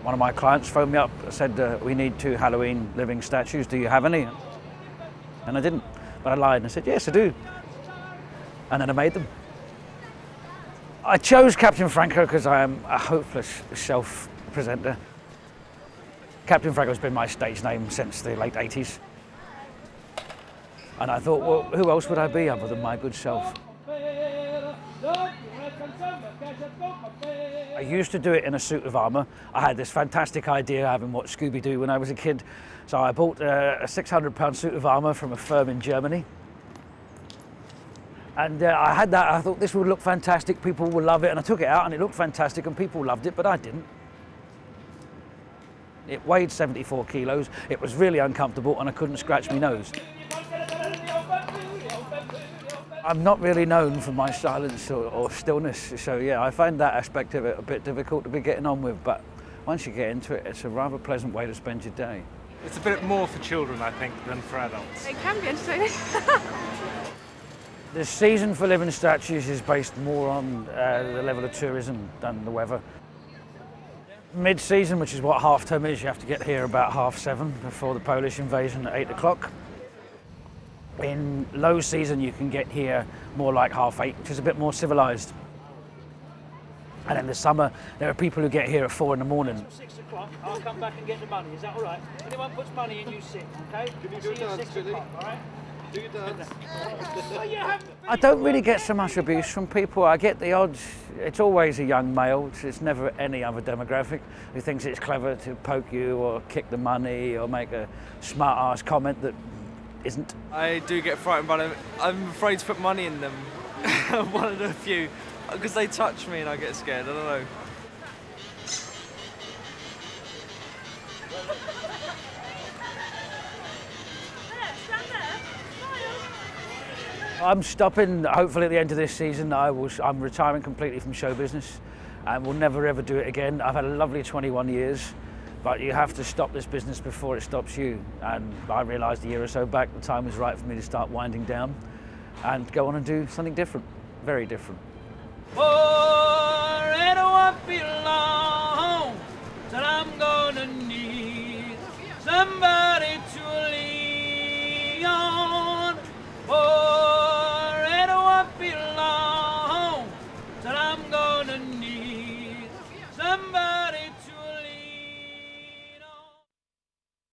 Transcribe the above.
One of my clients phoned me up and said, we need 2 Halloween living statues, do you have any? And I didn't, but I lied and I said, yes, I do. And then I made them. I chose Captain Franko because I am a hopeless self-presenter. Captain Franko has been my stage name since the late 80s. And I thought, well, who else would I be other than my good self? I used to do it in a suit of armour. I had this fantastic idea having watched Scooby-Doo when I was a kid. So I bought a £600 suit of armour from a firm in Germany. And I had that, I thought this would look fantastic, people will love it. And I took it out and it looked fantastic and people loved it, but I didn't. It weighed 74 kilos, it was really uncomfortable and I couldn't scratch my nose. I'm not really known for my silence or stillness, so yeah, I find that aspect of it a bit difficult to be getting on with, but once you get into it, it's a rather pleasant way to spend your day. It's a bit more for children, I think, than for adults. It can be entertaining. The season for living statues is based more on the level of tourism than the weather. Mid-season, which is what half-term is, you have to get here about 7:30 before the Polish invasion at 8 o'clock. In low season, you can get here more like 8:30, which is a bit more civilised. And in the summer, there are people who get here at 4 in the morning. 6 o'clock, I'll come back and get the money, is that all right? Anyone puts money in, you sit, okay? Can you do a dance, Billy? All right? Do you dance? I don't really get so much abuse from people. I get the odds. It's always a young male. It's never any other demographic who thinks it's clever to poke you or kick the money or make a smart-ass comment that isn't. I do get frightened by them. I'm afraid to put money in them. One of the few. Because they touch me and I get scared. I don't know. I'm stopping, hopefully at the end of this season. I'm retiring completely from show business and will never ever do it again. I've had a lovely 21 years, but you have to stop this business before it stops you. And I realised a year or so back the time was right for me to start winding down and go on and do something different, very different. Oh, it won't be long till I'm gonna need somebody.